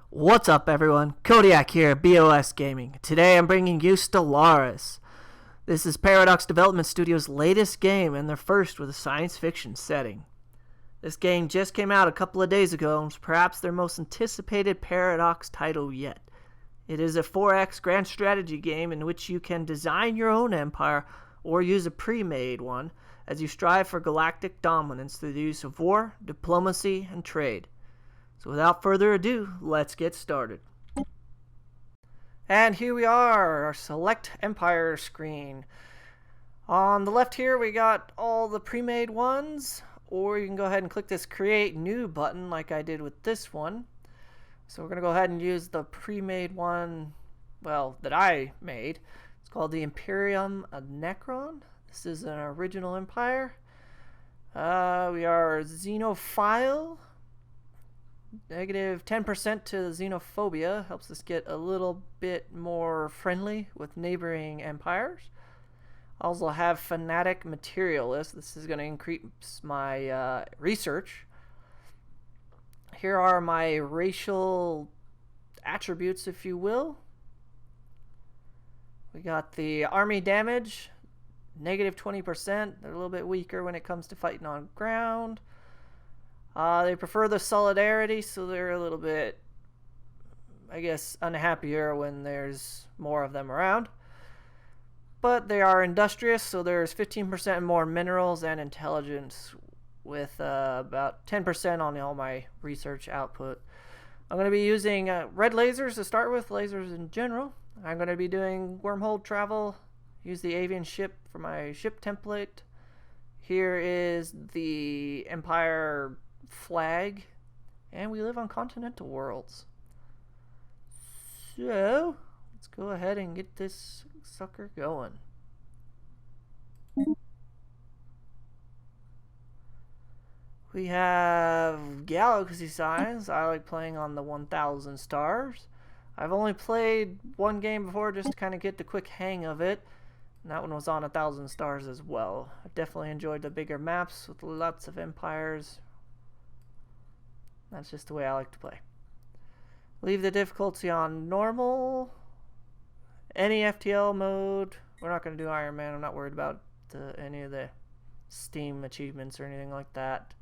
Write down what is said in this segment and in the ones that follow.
What's up, everyone? Kodiak here, BOS Gaming. Today I'm bringing you Stellaris. This is Paradox Development Studios' latest game and their first with a science fiction setting. This game just came out a couple of days ago and was perhaps their most anticipated Paradox title yet. It is a 4X grand strategy game in which you can design your own empire or use a pre-made one as you strive for galactic dominance through the use of war, diplomacy, and trade. So without further ado, let's get started. And here we are, our select empire screen. On the left here we got all the pre-made ones, or you can go ahead and click this create new button like I did with this one. So we're going to go ahead and use the pre-made one, well, that I made. It's called the Imperium of Necron. This is an original empire. We are xenophile. Negative 10% to xenophobia helps us get a little bit more friendly with neighboring empires. I also have fanatic materialist. This is going to increase my research. Here are my racial attributes, if you will. We got the army damage, negative 20%. They're a little bit weaker when it comes to fighting on ground. They prefer the solidarity, so they're a little bit, I guess, unhappier when there's more of them around. But they are industrious, so there's 15% more minerals and intelligence with about 10% on all my research output. I'm going to be using red lasers to start with, lasers in general. I'm going to be doing wormhole travel, use the avian ship for my ship template. Here is the Empire flag, and we live on continental worlds. So let's go ahead and get this sucker going. We have galaxy size. I like playing on the 1000 stars. I've only played one game before just to kind of get the quick hang of it, and that one was on 1000 stars as well. I definitely enjoyed the bigger maps with lots of empires. That's just the way I like to play. Leave the difficulty on normal. Any FTL mode. We're not going to do Iron Man. I'm not worried about any of the Steam achievements or anything like that.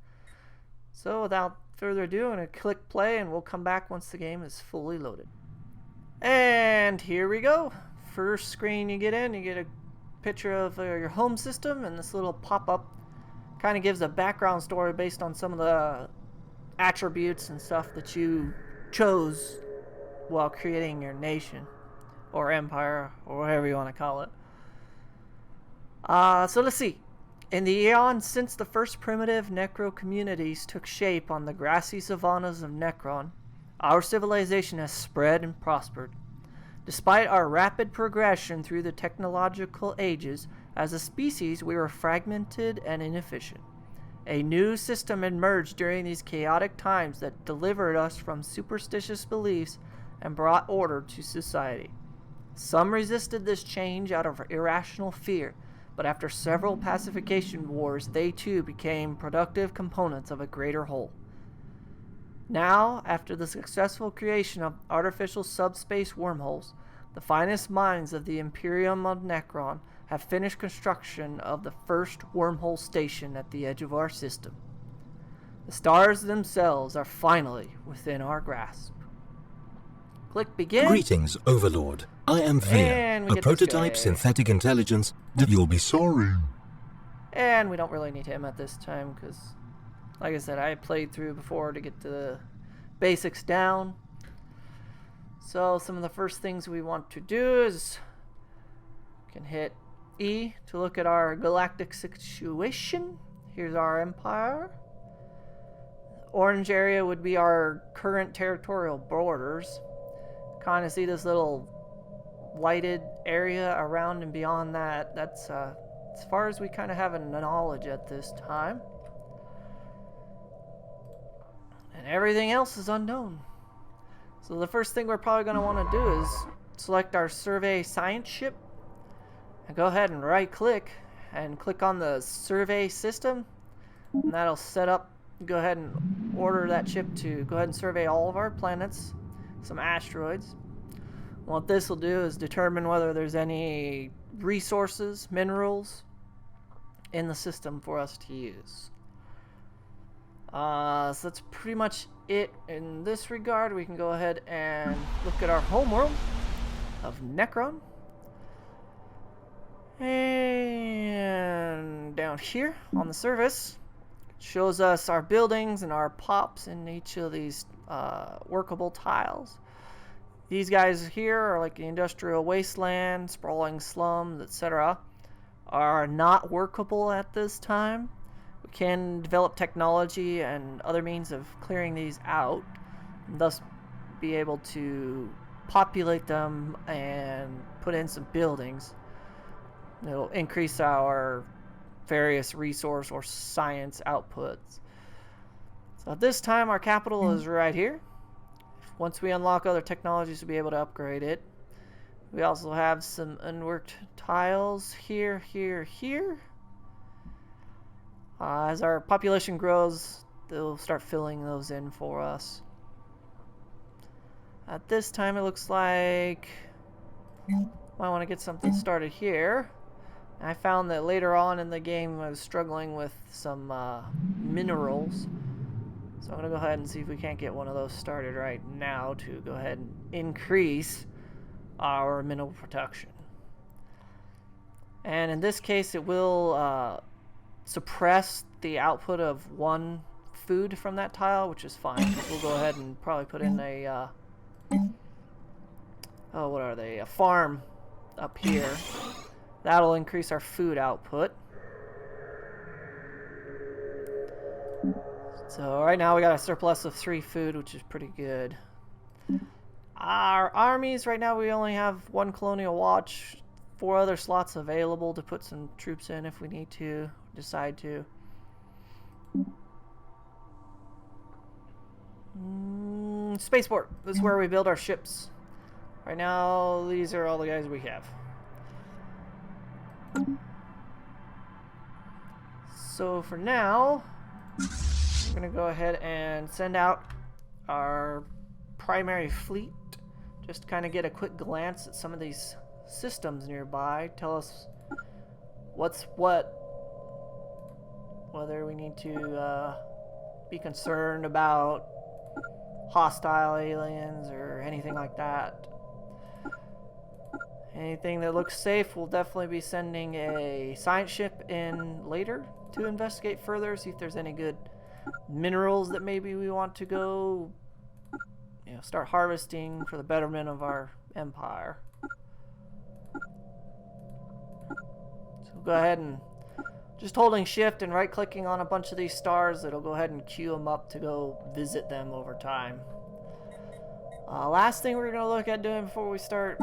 So without further ado, I'm going to click play and we'll come back once the game is fully loaded. And here we go. First screen you get in, you get a picture of your home system, and this little pop-up kind of gives a background story based on some of the attributes and stuff that you chose while creating your nation or empire or whatever you want to call it. So let's see. In the eons since the first primitive Necro communities took shape on the grassy savannas of Necron, our civilization has spread and prospered. Despite our rapid progression through the technological ages, as a species we were fragmented and inefficient. A new system emerged during these chaotic times that delivered us from superstitious beliefs and brought order to society. Some resisted this change out of irrational fear, but after several pacification wars, they too became productive components of a greater whole. Now, after the successful creation of artificial subspace wormholes, the finest minds of the Imperium of Necron have finished construction of the first wormhole station at the edge of our system. The stars themselves are finally within our grasp. Click begin. Greetings, Overlord. I am Via, a prototype synthetic intelligence. You'll be sorry. And we don't really need him at this time because, like I said, I played through before to get the basics down. So some of the first things we want to do is we can hit E to look at our galactic situation. Here's our empire. Orange area would be our current territorial borders. Kind of see this little lighted area around and beyond that. That's as far as we kind of have a knowledge at this time. And everything else is unknown. So the first thing we're probably going to want to do is select our survey science ship. And go ahead and right click and click on the survey system, and that'll set up, go ahead and order that ship to go ahead and survey all of our planets. some asteroids. What this will do is determine whether there's any resources, minerals in the system for us to use. So that's pretty much it in this regard. We can go ahead and look at our homeworld of Necron. And down here on the surface, it shows us our buildings and our pops in each of these workable tiles. These guys here are like the industrial wasteland, sprawling slums, etc. are not workable at this time. We can develop technology and other means of clearing these out, and thus be able to populate them and put in some buildings. It'll increase our various resource or science outputs. So at this time, our capital is right here. Once we unlock other technologies, we'll be able to upgrade it. We also have some unworked tiles here, here, here. As our population grows, they'll start filling those in for us. At this time, it looks like I want to get something started here. I found that later on in the game, I was struggling with some minerals. So I'm going to go ahead and see if we can't get one of those started right now to go ahead and increase our mineral production. And in this case, it will suppress the output of one food from that tile, which is fine. We'll go ahead and probably put in a what are they? A farm up here. That'll increase our food output. So right now we got a surplus of 3 food, which is pretty good. Our armies, right now we only have 1 colonial watch, 4 other slots available to put some troops in if we need to, decide to. Spaceport, this is where we build our ships. Right now, these are all the guys we have. So for now, we're going to go ahead and send out our primary fleet. Just kind of get a quick glance at some of these systems nearby. Tell us what's what. Whether we need to be concerned about hostile aliens or anything like that. Anything that looks safe, we'll definitely be sending a science ship in later to investigate further, see if there's any good minerals that maybe we want to go, start harvesting for the betterment of our empire. So go ahead and just holding shift and right clicking on a bunch of these stars, it'll go ahead and queue them up to go visit them over time. Last thing we're going to look at doing before we start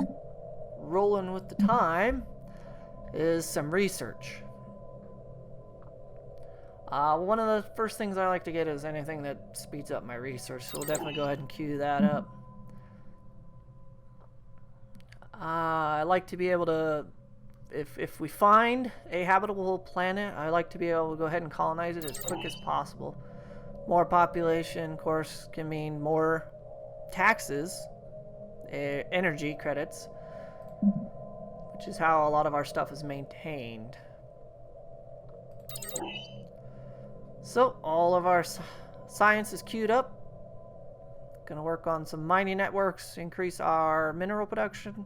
rolling with the time is some research. One of the first things I like to get is anything that speeds up my research, so we'll definitely go ahead and queue that up. I like to be able to, if we find a habitable planet, I like to be able to go ahead and colonize it as quick as possible. More population, of course, can mean more taxes, energy credits, which is how a lot of our stuff is maintained. So all of our science is queued up. Gonna work on some mining networks, increase our mineral production,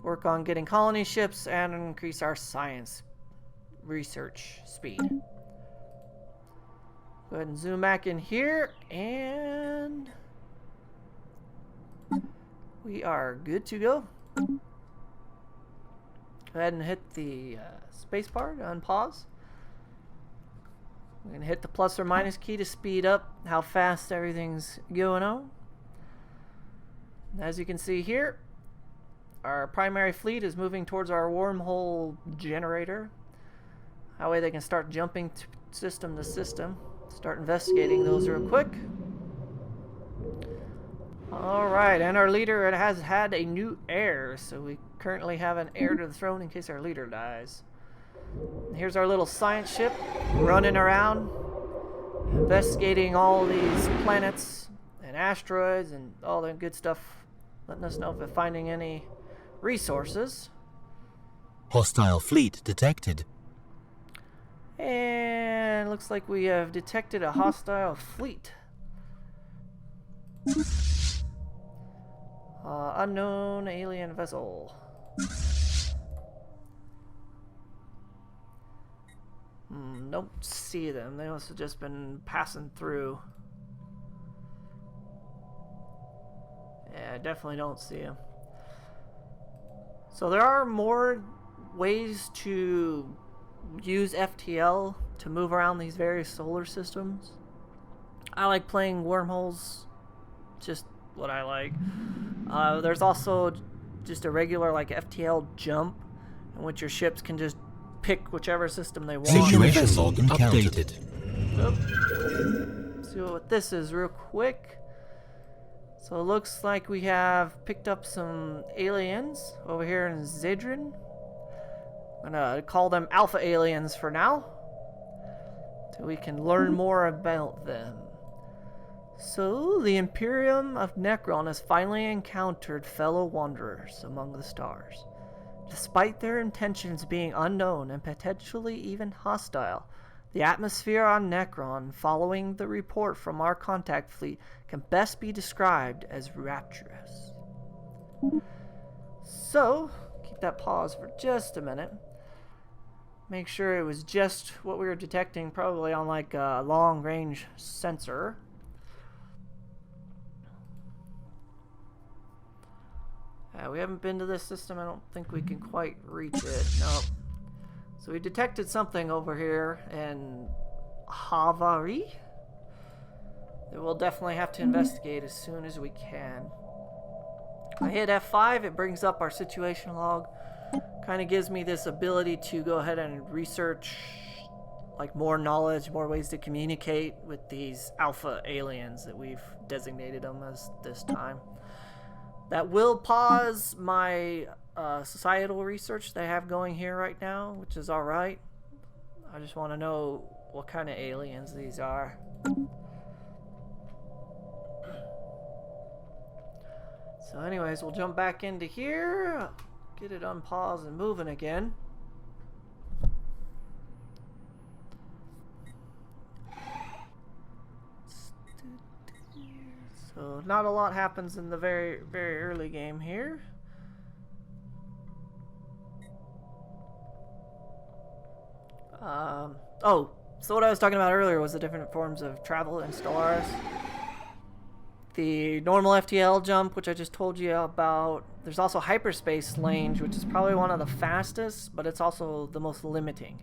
work on getting colony ships, and increase our science research speed. Go ahead and zoom back in here, and we are good to go. Go ahead and hit the space bar to unpause. We're going to hit the plus or minus key to speed up how fast everything's going on. As you can see here, our primary fleet is moving towards our wormhole generator. That way they can start jumping system to system. Start investigating those real quick. Alright, and our leader has had a new heir, so we currently have an heir to the throne in case our leader dies. Here's our little science ship running around, investigating all these planets and asteroids and all that good stuff, letting us know if we're finding any resources. Hostile fleet detected. And looks like we have detected a hostile fleet. Unknown alien vessel. Don't see them. They must have just been passing through. Yeah, I definitely don't see them. So there are more ways to use FTL to move around these various solar systems. I like playing wormholes, just what I like. There's also just a regular like FTL jump in which your ships can just pick whichever system they want. Situation log updated. Let's see what this is real quick. So it looks like we have picked up some aliens over here in Zedrin. I'm gonna call them Alpha Aliens for now, so we can learn more about them. So, the Imperium of Necron has finally encountered fellow wanderers among the stars. Despite their intentions being unknown and potentially even hostile, the atmosphere on Necron, following the report from our contact fleet, can best be described as rapturous. So, keep that pause for just a minute. Make sure it was just what we were detecting, probably on like a long-range sensor. We haven't been to this system. I don't think we can quite reach it. Nope. So we detected something over here in Havari that we'll definitely have to investigate as soon as we can. I hit F5. It brings up our situation log. Kind of gives me this ability to go ahead and research like more knowledge, more ways to communicate with these alpha aliens that we've designated them as this time. That will pause my societal research that I have going here right now, which is alright. I just want to know what kind of aliens these are. So anyways, we'll jump back into here. Get it unpaused and moving again. So not a lot happens in the very early game here. Oh, so what I was talking about earlier was the different forms of travel in Stellaris. The normal FTL jump, which I just told you about. There's also hyperspace lanes, which is probably one of the fastest, but it's also the most limiting.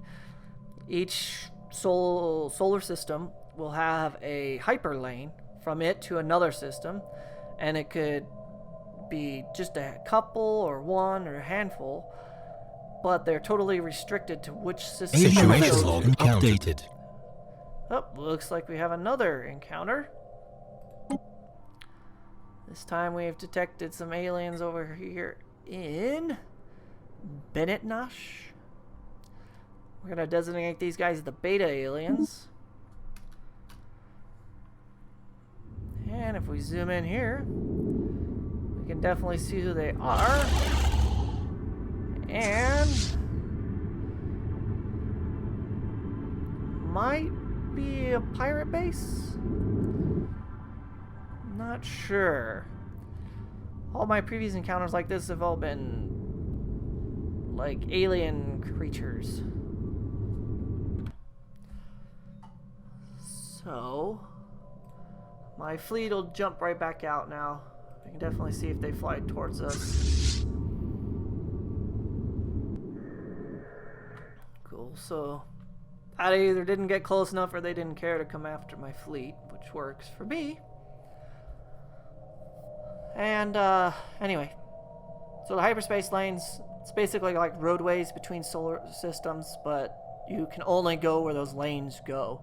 Each solar system will have a hyper lane from it to another system, and it could be just a couple or one or a handful, but they're totally restricted to which system. Situation log updated. Oh, looks like we have another encounter. This time we have detected some aliens over here in Bennett Nash. We're going to designate these guys the beta aliens. And if we zoom in here, we can definitely see who they are. And might be a pirate base? Not sure. All my previous encounters like this have all been like alien creatures. So my fleet will jump right back out now. We can definitely see if they fly towards us. Cool, so I either didn't get close enough or they didn't care to come after my fleet, which works for me. And anyway, so the hyperspace lanes, it's basically like roadways between solar systems, but you can only go where those lanes go.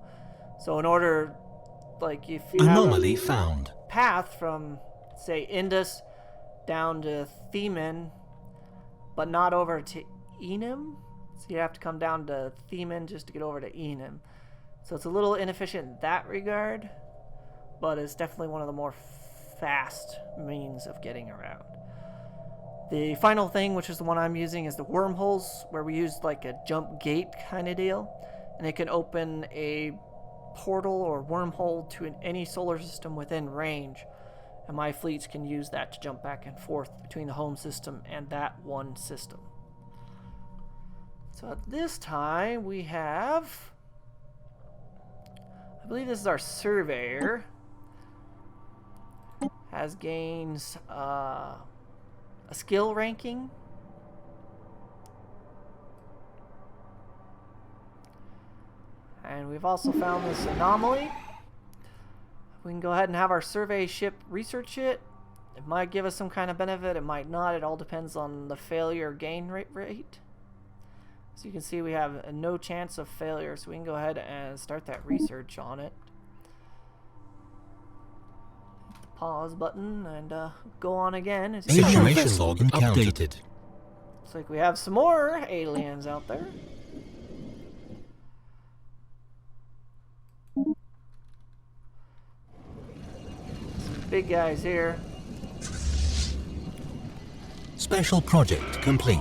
So in order, like if you anomaly have a found path from, say, Indus down to Themin, but not over to Enim, so you have to come down to Themin just to get over to Enim. So it's a little inefficient in that regard, but it's definitely one of the more fast means of getting around. The final thing, which is the one I'm using, is the wormholes, where we use like a jump gate kind of deal, and it can open a portal or wormhole to any solar system within range, and my fleets can use that to jump back and forth between the home system and that one system. So at this time we have, I believe this is our surveyor, has gains a skill ranking. And we've also found this anomaly. We can go ahead and have our survey ship research it. It might give us some kind of benefit, it might not. It all depends on the failure gain rate. So you can see we have no chance of failure, so we can go ahead and start that research on it. Hit the pause button and go on again. Situation log updated. Looks like we have some more aliens out there. Some big guys here. Special project complete.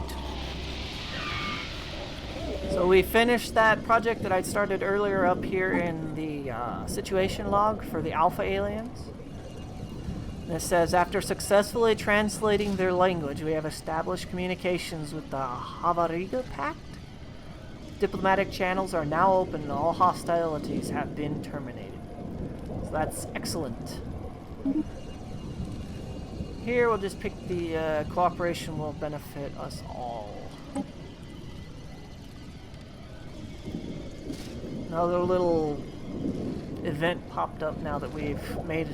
So we finished that project that I'd started earlier up here in the situation log for the Alpha aliens. And it says, after successfully translating their language, we have established communications with the Havariga Pact. Diplomatic channels are now open and all hostilities have been terminated. So that's excellent. Here we'll just pick the cooperation will benefit us all. Another little event popped up now that we've made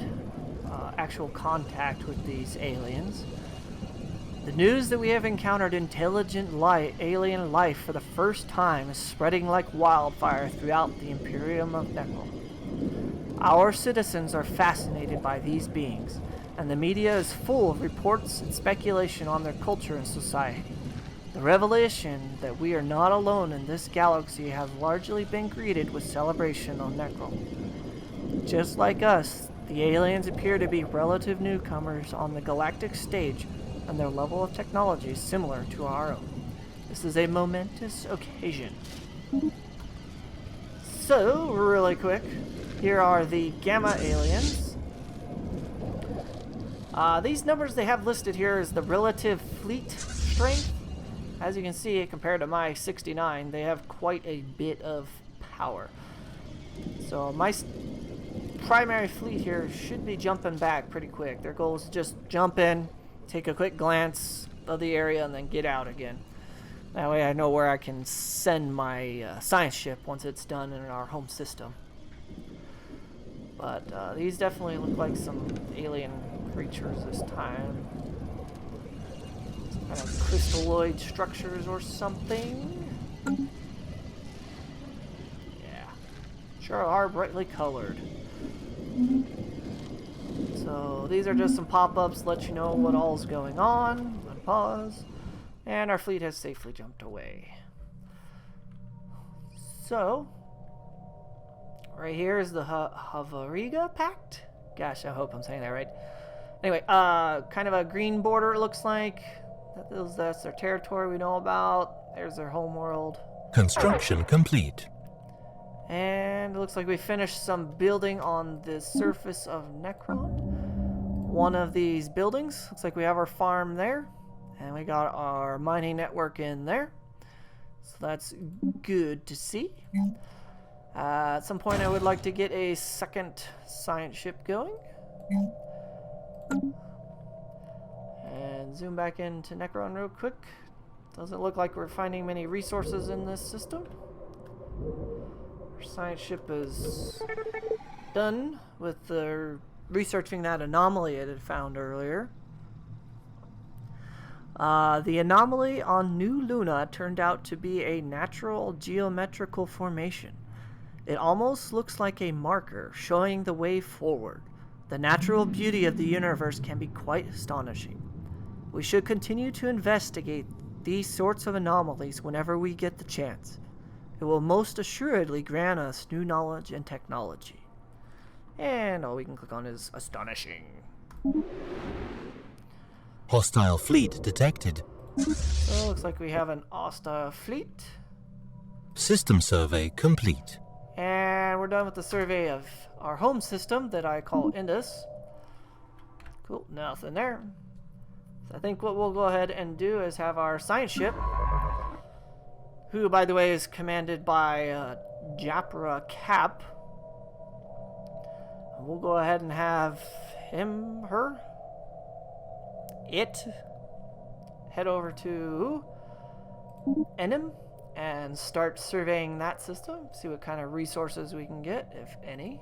actual contact with these aliens. The news that we have encountered intelligent alien life for the first time is spreading like wildfire throughout the Imperium of Necron. Our citizens are fascinated by these beings, and the media is full of reports and speculation on their culture and society. The revelation that we are not alone in this galaxy has largely been greeted with celebration on Necron. Just like us, the aliens appear to be relative newcomers on the galactic stage, and their level of technology is similar to our own. This is a momentous occasion. So, really quick, here are the Gamma aliens. These numbers they have listed here is the relative fleet strength. As you can see, compared to my 69, they have quite a bit of power. So my primary fleet here should be jumping back pretty quick. Their goal is to just jump in, take a quick glance of the area, and then get out again. That way I know where I can send my science ship once it's done in our home system. But these definitely look like some alien creatures this time. Some kind of crystalloid structures or something. Yeah. Sure are brightly colored. So these are just some pop-ups, let you know what all's going on. Unpause. And our fleet has safely jumped away. So, right here is the Havariga Pact. Gosh, I hope I'm saying that right. Anyway, kind of a green border it looks like. That's their territory we know about. There's their homeworld. Construction complete. And it looks like we finished some building on the surface of Necron. One of these buildings. Looks like we have our farm there. And we got our mining network in there. So that's good to see. At some point I would like to get a second science ship going. And zoom back into Necron real quick. Doesn't look like we're finding many resources in this system. Our science ship is done with the researching that anomaly it had found earlier. The anomaly on New Luna turned out to be a natural geometrical formation. It almost looks like a marker showing the way forward. The natural beauty of the universe can be quite astonishing. We should continue to investigate these sorts of anomalies whenever we get the chance. It will most assuredly grant us new knowledge and technology. And all we can click on is astonishing. Hostile fleet detected. So looks like we have an hostile fleet. System survey complete. And we're done with the survey of our home system that I call Indus. Cool, nothing there. So I think what we'll go ahead and do is have our science ship, who, by the way, is commanded by Japra Cap. We'll go ahead and have him, her, it, head over to Enim and start surveying that system. See what kind of resources we can get, if any.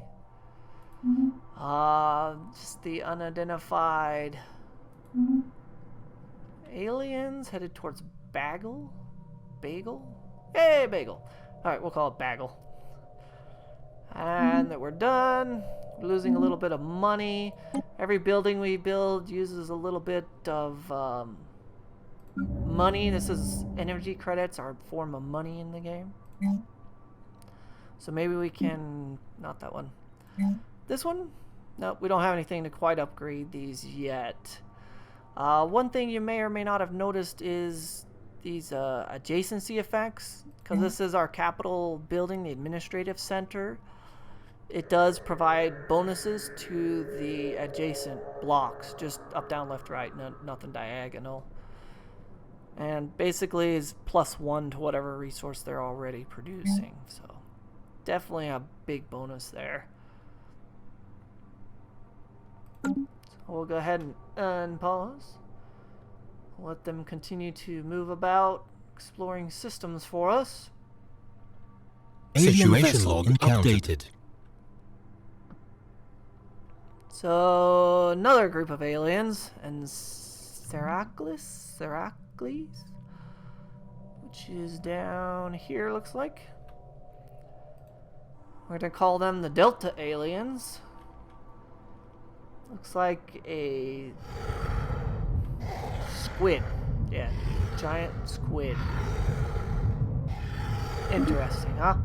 Just the unidentified aliens headed towards Bagel? Hey, Bagel. Alright, we'll call it Bagel. And that we're done. We're losing a little bit of money. Every building we build uses a little bit of money. This is energy credits, our form of money in the game. So maybe we can... not that one. This one? Nope, we don't have anything to quite upgrade these yet. One thing you may or may not have noticed is these adjacency effects. Because this is our capital building, the administrative center. It does provide bonuses to the adjacent blocks. Just up, down, left, right. Nothing diagonal. And basically is +1 to whatever resource they're already producing. So definitely a big bonus there. So we'll go ahead and unpause. Let them continue to move about, exploring systems for us. Situation log updated. So another group of aliens, and Seracles, which is down here, looks like. We're gonna call them the Delta aliens. Looks like a squid. Yeah, giant squid. Interesting, huh?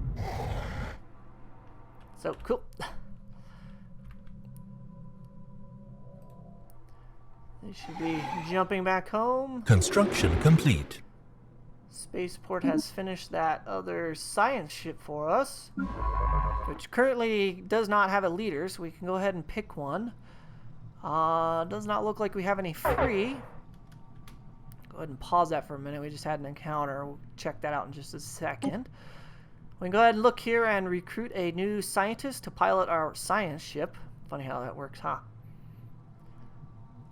So cool. They should be jumping back home. Construction complete. Spaceport has finished that other science ship for us, which currently does not have a leader, so we can go ahead and pick one. Does not look like we have any free. Go ahead and pause that for a minute. We just had an encounter. We'll check that out in just a second. We can go ahead and look here and recruit a new scientist to pilot our science ship. Funny how that works, huh?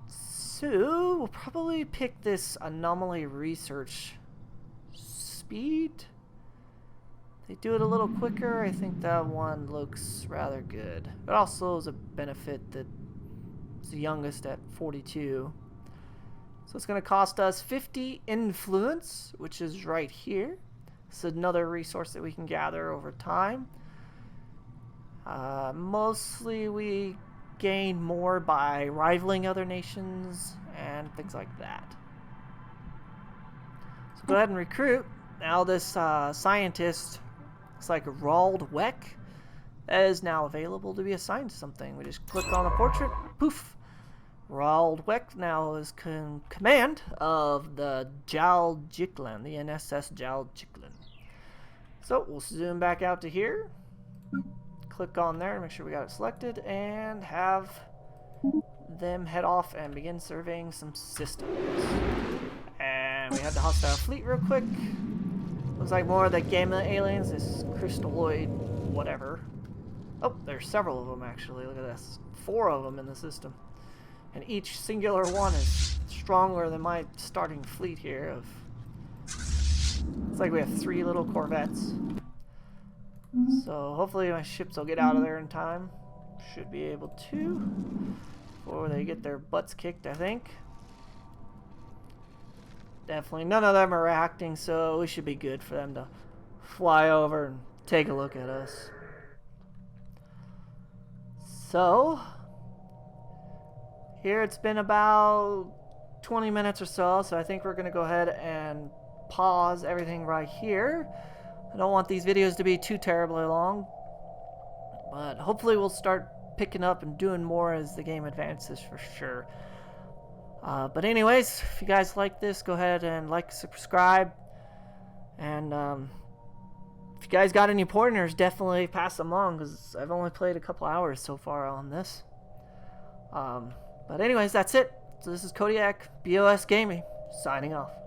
So we'll probably pick this anomaly research speed. They do it a little quicker. I think that one looks rather good. It also is a benefit that it's the youngest at 42. So it's going to cost us 50 influence, which is right here. It's another resource that we can gather over time. Mostly we gain more by rivaling other nations and things like that. So go ahead and recruit. Now this scientist looks like Rald Weck is now available to be assigned to something. We just click on the portrait, poof. Rald Weck now is command of the Jaljiklan, the NSS Jaljiklan. So we'll zoom back out to here. Click on there and make sure we got it selected, and have them head off and begin surveying some systems. And we had the hostile fleet real quick. Looks like more of the gamma aliens, this crystalloid whatever. Oh, there's several of them actually. Look at this. 4 of them in the system. And each singular one is stronger than my starting fleet here of... It's like we have 3 little corvettes. So hopefully my ships will get out of there in time. Should be able to. Before they get their butts kicked, I think. Definitely none of them are acting, so we should be good for them to fly over and take a look at us. So here it's been about 20 minutes or so I think we're going to go ahead and pause everything right here. I don't want these videos to be too terribly long, but hopefully we'll start picking up and doing more as the game advances for sure. But anyways, if you guys like this, go ahead and like, subscribe, and if you guys got any pointers, definitely pass them on, because I've only played a couple hours so far on this. But anyways, that's it. So this is Kodiak, BOS Gaming, signing off.